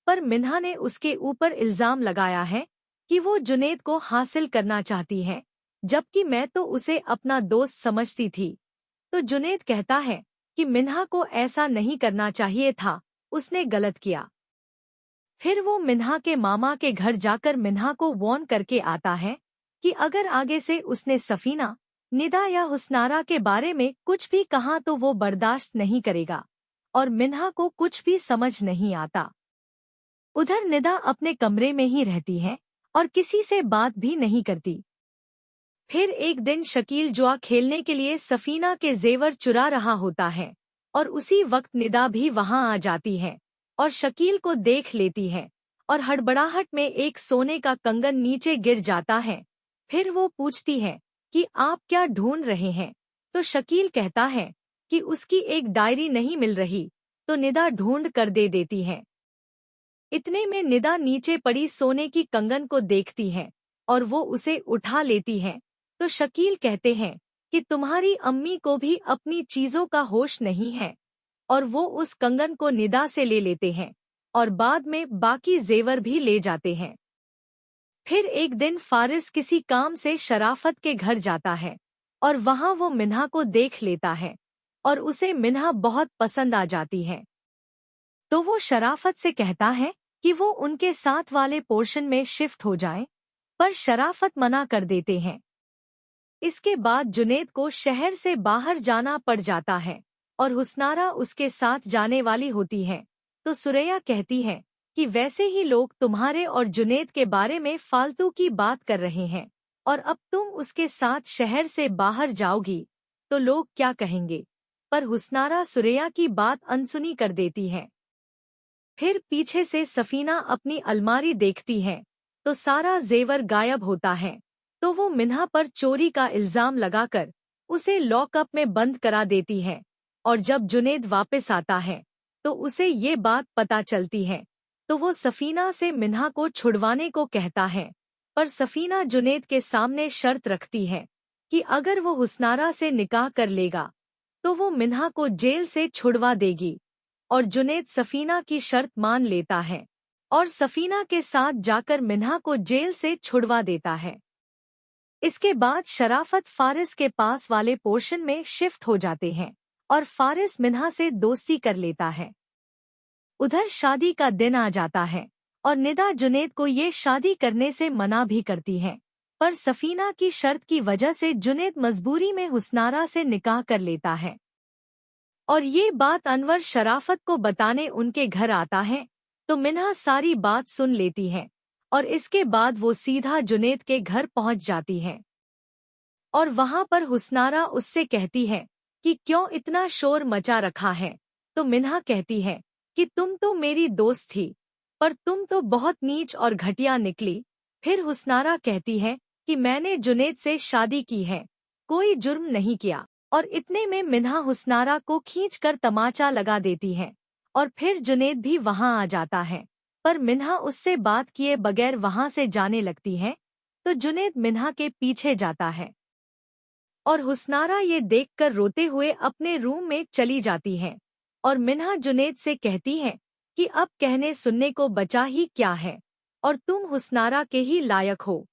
पर मिन्हा ने उसके ऊपर इल्जाम लगाया है कि वो जुनैद को हासिल करना चाहती है, जबकि मैं तो उसे अपना दोस्त समझती थी। तो जुनैद कहता है कि मिन्हा को ऐसा नहीं करना चाहिए था, उसने गलत किया। फिर वो मिन्हा के मामा के घर जाकर मिन्हा को वार्न करके आता है कि अगर आगे से उसने सफीना, निदा या हुस्नारा के बारे में कुछ भी कहा तो वो बर्दाश्त नहीं करेगा, और मिन्हा को कुछ भी समझ नहीं आता। उधर निदा अपने कमरे में ही रहती है और किसी से बात भी नहीं करती। फिर एक दिन शकील जुआ खेलने के लिए सफीना के जेवर चुरा रहा होता है, और उसी वक्त निदा भी वहां आ जाती है और शकील को देख लेती है, और हड़बड़ाहट में एक सोने का कंगन नीचे गिर जाता है। फिर वो पूछती है कि आप क्या ढूंढ रहे हैं, तो शकील कहता है कि उसकी एक डायरी नहीं मिल रही, तो निदा ढूंढ कर दे देती है। इतने में निदा नीचे पड़ी सोने की कंगन को देखती है और वो उसे उठा लेती है। तो शकील कहते हैं कि तुम्हारी अम्मी को भी अपनी चीजों का होश नहीं है, और वो उस कंगन को निदा से ले लेते हैं और बाद में बाकी जेवर भी ले जाते हैं। फिर एक दिन फारिस किसी काम से शराफत के घर जाता है और वहां वो मिन्हा को देख लेता है और उसे मिन्हा बहुत पसंद आ जाती है। तो वो शराफत से कहता है कि वो उनके साथ वाले पोर्शन में शिफ्ट हो जाए, पर शराफत मना कर देते हैं। इसके बाद जुनैद को शहर से बाहर जाना पड़ जाता है और हुस्नारा उसके साथ जाने वाली होती है। तो सुरैया कहती है कि वैसे ही लोग तुम्हारे और जुनैद के बारे में फालतू की बात कर रहे हैं, और अब तुम उसके साथ शहर से बाहर जाओगी तो लोग क्या कहेंगे। पर हुस्नारा सुरैया की बात अनसुनी कर देती है। फिर पीछे से सफीना अपनी अलमारी देखती है तो सारा जेवर गायब होता है। तो वो मिन्हा पर चोरी का इल्जाम लगाकर उसे लॉकअप में बंद करा देती है, और जब जुनैद वापस आता है तो उसे ये बात पता चलती है। तो वो सफीना से मिन्हा को छुड़वाने को कहता है, पर सफीना जुनैद के सामने शर्त रखती है कि अगर वो हुस्नारा से निकाह कर लेगा तो वो मिन्हा को जेल से छुड़वा देगी। और जुनैद सफीना की शर्त मान लेता है और सफीना के साथ जाकर मिन्हा को जेल से छुड़वा देता है। इसके बाद शराफत फारिस के पास वाले पोर्शन में शिफ्ट हो जाते हैं और फारिस मिन्हा से दोस्ती कर लेता है। उधर शादी का दिन आ जाता है और निदा जुनैद को ये शादी करने से मना भी करती है, पर सफीना की शर्त की वजह से जुनैद मजबूरी में हुस्नारा से निकाह कर लेता है। और ये बात अनवर शराफत को बताने उनके घर आता है तो मिन्हा सारी बात सुन लेती है और इसके बाद वो सीधा जुनैद के घर पहुंच जाती है। और वहां पर हुस्नारा उससे कहती है कि क्यों इतना शोर मचा रखा है, तो मिन्हा कहती है कि तुम तो मेरी दोस्त थी, पर तुम तो बहुत नीच और घटिया निकली। फिर हुस्नारा कहती है कि मैंने जुनैद से शादी की है, कोई जुर्म नहीं किया। और इतने में मिन्हा हुस्नारा को खींचकर तमाचा लगा देती है और फिर जुनैद भी वहां आ जाता है, पर मिन्हा उससे बात किए बगैर वहां से जाने लगती है तो जुनैद मिन्हा के पीछे जाता है और हुस्नारा ये देखकर रोते हुए अपने रूम में चली जाती है। और मिन्हा जुनैद से कहती है कि अब कहने सुनने को बचा ही क्या है और तुम हुस्नारा के ही लायक हो।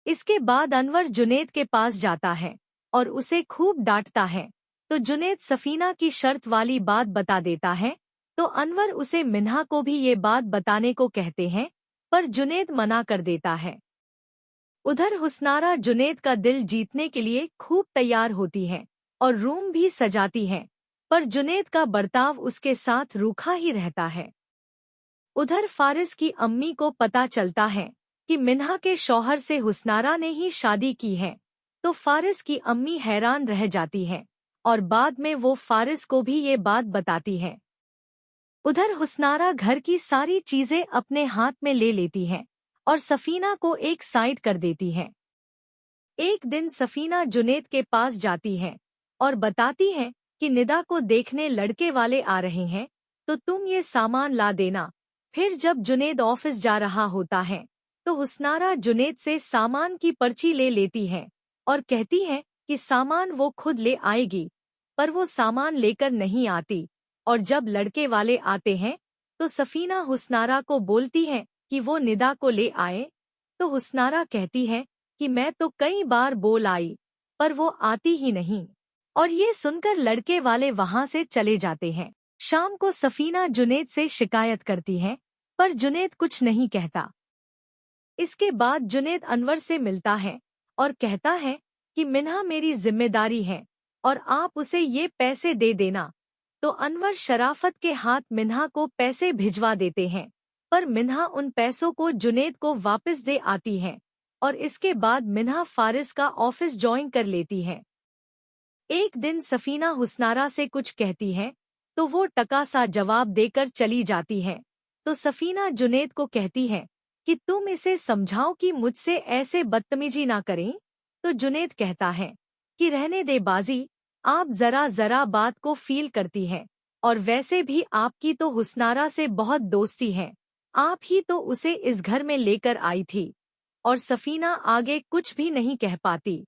इसके बाद अनवर जुनैद के पास जाता है और उसे खूब डांटता है, तो जुनैद सफीना की शर्त वाली बात बता देता है, तो अनवर उसे मिन्हा को भी ये बात बताने को कहते हैं, पर जुनैद मना कर देता है। उधर हुस्नारा जुनैद का दिल जीतने के लिए खूब तैयार होती है और रूम भी सजाती है, पर जुनैद का बर्ताव उसके साथ रूखा ही रहता है। उधर फारिस की अम्मी को पता चलता है कि मिन्हा के शौहर से हुस्नारा ने ही शादी की है, तो फारिस की अम्मी हैरान रह जाती है और बाद में वो फारिस को भी ये बात बताती है। उधर हुस्नारा घर की सारी चीजें अपने हाथ में ले लेती है और सफीना को एक साइड कर देती है। एक दिन सफीना जुनैद के पास जाती है और बताती है कि निदा को देखने लड़के वाले आ रहे हैं, तो तुम ये सामान ला देना। फिर जब जुनैद ऑफिस जा रहा होता है तो हुस्नारा जुनैद से सामान की पर्ची ले लेती है और कहती है कि सामान वो खुद ले आएगी, पर वो सामान लेकर नहीं आती। और जब लड़के वाले आते हैं तो सफीना हुस्नारा को बोलती है कि वो निदा को ले आए, तो हुस्नारा कहती है कि मैं तो कई बार बोल आई, पर वो आती ही नहीं। और ये सुनकर लड़के वाले वहां से चले जाते हैं। शाम को सफीना जुनैद से शिकायत करती है, पर जुनैद कुछ नहीं कहता। इसके बाद जुनैद अनवर से मिलता है और कहता है कि मिन्हा मेरी जिम्मेदारी है और आप उसे ये पैसे दे देना। तो अनवर शराफत के हाथ मिन्हा को पैसे भिजवा देते हैं, पर मिन्हा उन पैसों को जुनैद को वापस दे आती है और इसके बाद मिन्हा फारिस का ऑफिस ज्वाइन कर लेती है। एक दिन सफीना हुस्नारा से कुछ कहती है तो वो टका सा जवाब देकर चली जाती है, तो सफीना जुनैद को कहती है कि तुम इसे समझाओ कि मुझसे ऐसे बदतमीजी ना करें। तो जुनैद कहता है कि रहने दे बाजी, आप जरा जरा बात को फील करती है और वैसे भी आपकी तो हुस्नारा से बहुत दोस्ती है, आप ही तो उसे इस घर में लेकर आई थी। और सफीना आगे कुछ भी नहीं कह पाती।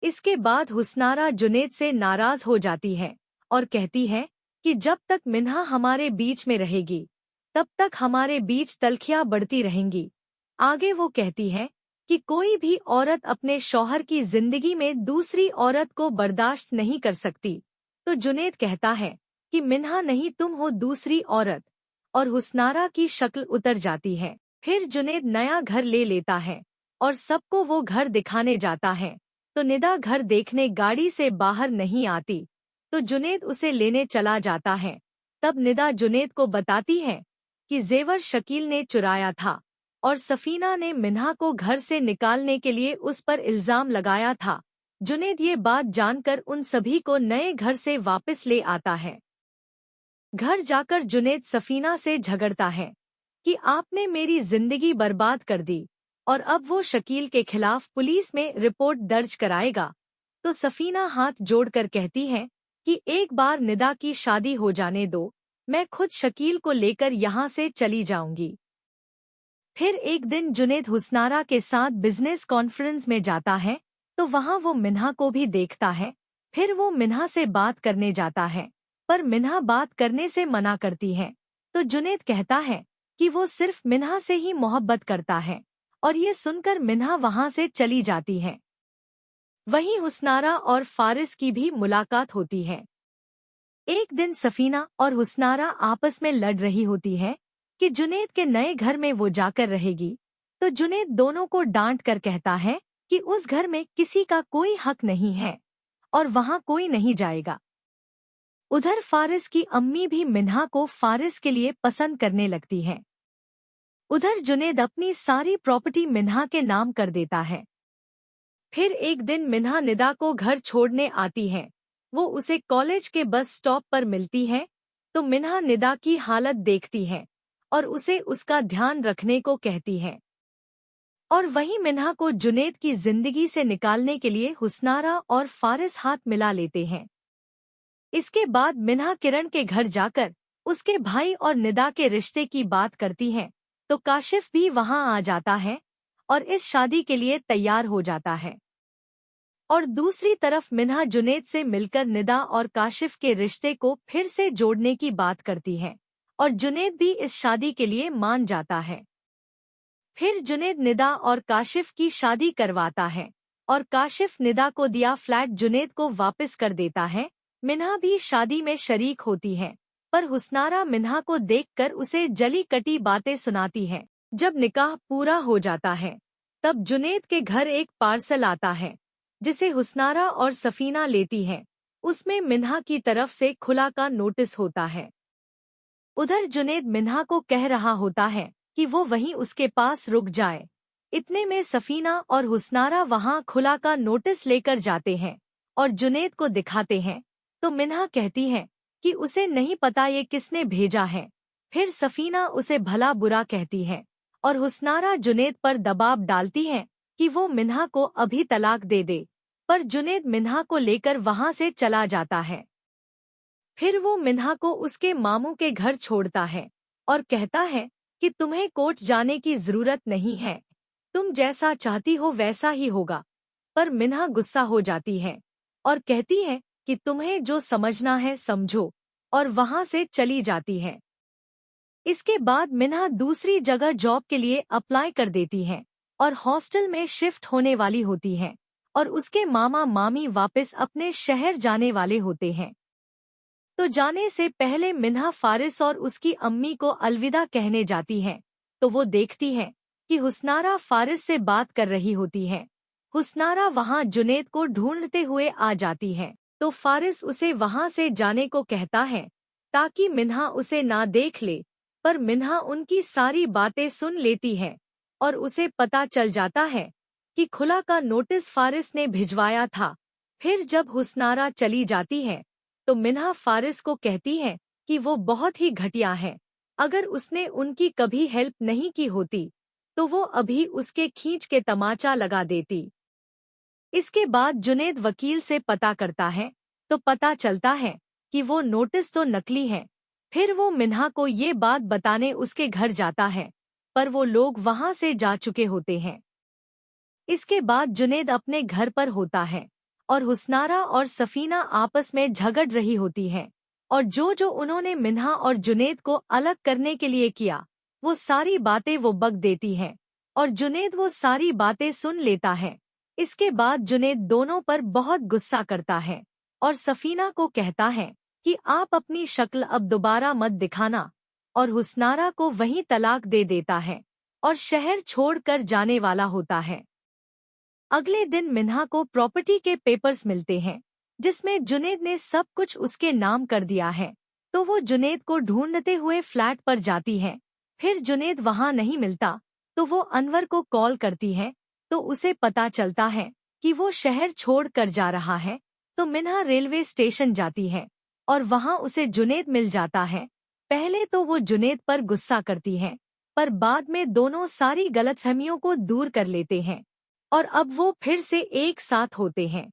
इसके बाद हुस्नारा जुनैद से नाराज हो जाती है और कहती है कि जब तक मिन्हा हमारे बीच में रहेगी तब तक हमारे बीच तलखियां बढ़ती रहेंगी। आगे वो कहती है कि कोई भी औरत अपने शौहर की जिंदगी में दूसरी औरत को बर्दाश्त नहीं कर सकती। तो जुनैद कहता है कि मिन्हा नहीं, तुम हो दूसरी औरत। और हुस्नारा की शक्ल उतर जाती है। फिर जुनैद नया घर ले लेता है और सबको वो घर दिखाने जाता है, तो निदा घर देखने गाड़ी से बाहर नहीं आती, तो जुनैद उसे लेने चला जाता है। तब निदा जुनैद को बताती है कि जेवर शकील ने चुराया था और सफीना ने मिन्हा को घर से निकालने के लिए उस पर इल्जाम लगाया था। जुनैद ये बात जानकर उन सभी को नए घर से वापस ले आता है। घर जाकर जुनैद सफीना से झगड़ता है कि आपने मेरी जिंदगी बर्बाद कर दी और अब वो शकील के खिलाफ पुलिस में रिपोर्ट दर्ज कराएगा। तो सफीना हाथ जोड़कर कहती है कि एक बार निदा की शादी हो जाने दो, मैं खुद शकील को लेकर यहाँ से चली जाऊंगी। फिर एक दिन जुनैद हुस्नारा के साथ बिजनेस कॉन्फ्रेंस में जाता है तो वहाँ वो मिन्हा को भी देखता है। फिर वो मिन्हा से बात करने जाता है, पर मिन्हा बात करने से मना करती है। तो जुनैद कहता है कि वो सिर्फ मिन्हा से ही मोहब्बत करता है, और ये सुनकर मिन्हा वहाँ से चली जाती है। वहीं हुस्नारा और फारिस की भी मुलाकात होती है। एक दिन सफीना और हुस्नारा आपस में लड़ रही होती है कि जुनैद के नए घर में वो जाकर रहेगी। तो जुनैद दोनों को डांट कर कहता है कि उस घर में किसी का कोई हक नहीं है और वहाँ कोई नहीं जाएगा। उधर फारिस की अम्मी भी मिन्हा को फारिस के लिए पसंद करने लगती है। उधर जुनैद अपनी सारी प्रॉपर्टी मिन्हा के नाम कर देता है। फिर एक दिन मिन्हा निदा को घर छोड़ने आती है। वो उसे कॉलेज के बस स्टॉप पर मिलती है। तो मिन्हा निदा की हालत देखती है और उसे उसका ध्यान रखने को कहती है। और वहीं मिन्हा को जुनैद की जिंदगी से निकालने के लिए हुस्नारा और फारिस हाथ मिला लेते हैं। इसके बाद मिन्हा किरण के घर जाकर उसके भाई और निदा के रिश्ते की बात करती है। तो काशिफ भी वहां आ जाता है और इस शादी के लिए तैयार हो जाता है। और दूसरी तरफ मिन्हा जुनैद से मिलकर निदा और काशिफ के रिश्ते को फिर से जोड़ने की बात करती है और जुनैद भी इस शादी के लिए मान जाता है। फिर जुनैद निदा और काशिफ की शादी करवाता है और काशिफ निदा को दिया फ्लैट जुनैद को वापस कर देता है। मिन्हा भी शादी में शरीक होती है, पर हुस्नारा मिन्हा को देखकर उसे जली कटी बातें सुनाती है। जब निकाह पूरा हो जाता है तब जुनैद के घर एक पार्सल आता है जिसे हुस्नारा और सफीना लेती है। उसमें मिन्हा की तरफ से खुला का नोटिस होता है। उधर जुनैद मिन्हा को कह रहा होता है कि वो वहीं उसके पास रुक जाए। इतने में सफीना और हुस्नारा वहां खुला का नोटिस लेकर जाते हैं और जुनैद को दिखाते हैं। तो मिन्हा कहती है कि उसे नहीं पता ये किसने भेजा है। फिर सफीना उसे भला बुरा कहती है और हुस्नारा जुनैद पर दबाव डालती है कि वो मिन्हा को अभी तलाक दे दे, पर जुनैद मिन्हा को लेकर वहां से चला जाता है। फिर वो मिन्हा को उसके मामू के घर छोड़ता है और कहता है कि तुम्हें कोर्ट जाने की जरूरत नहीं है, तुम जैसा चाहती हो वैसा ही होगा। पर मिन्हा गुस्सा हो जाती है और कहती है कि तुम्हें जो समझना है समझो, और वहां से चली जाती है। इसके बाद मिन्हा दूसरी जगह जॉब के लिए अप्लाई कर देती है और हॉस्टल में शिफ्ट होने वाली होती है और उसके मामा मामी वापस अपने शहर जाने वाले होते हैं। तो जाने से पहले मिन्हा फारिस और उसकी अम्मी को अलविदा कहने जाती है। तो वो देखती है कि हुस्नारा फारिस से बात कर रही होती है। हुस्नारा वहां जुनैद को ढूंढते हुए आ जाती है। तो फारिस उसे वहां से जाने को कहता है ताकि मिन्हा उसे ना देख ले, पर मिन्हा उनकी सारी बातें सुन लेती है और उसे पता चल जाता है कि खुला का नोटिस फारिस ने भिजवाया था। फिर जब हुस्नारा चली जाती है तो मिन्हा फारिस को कहती है कि वो बहुत ही घटिया है। अगर उसने उनकी कभी हेल्प नहीं की होती तो वो अभी उसके खींच के तमाचा लगा देती। इसके बाद जुनैद वकील से पता करता है तो पता चलता है कि वो नोटिस तो नकली है। फिर वो मिन्हा को ये बात बताने उसके घर जाता है, पर वो लोग वहां से जा चुके होते हैं। इसके बाद जुनैद अपने घर पर होता है और हुस्नारा और सफीना आपस में झगड़ रही होती हैं और जो जो उन्होंने मिन्हा और जुनैद को अलग करने के लिए किया वो सारी बातें वो बक देती हैं और जुनैद वो सारी बातें सुन लेता है। इसके बाद जुनैद दोनों पर बहुत गुस्सा करता है और सफीना को कहता है कि आप अपनी शक्ल अब दोबारा मत दिखाना, और हुस्नारा को वहीं तलाक दे देता है और शहर छोड़कर जाने वाला होता है। अगले दिन मिन्हा को प्रॉपर्टी के पेपर्स मिलते हैं जिसमें जुनैद ने सब कुछ उसके नाम कर दिया है। तो वो जुनैद को ढूंढते हुए फ्लैट पर जाती है। फिर जुनैद वहां नहीं मिलता तो वो अनवर को कॉल करती है। तो उसे पता चलता है कि वो शहर छोड़ कर जा रहा है। तो मिन्हा रेलवे स्टेशन जाती है और वहां उसे जुनैद मिल जाता है। पहले तो वो जुनैद पर गुस्सा करती है, पर बाद में दोनों सारी गलतफहमियों को दूर कर लेते हैं और अब वो फिर से एक साथ होते हैं।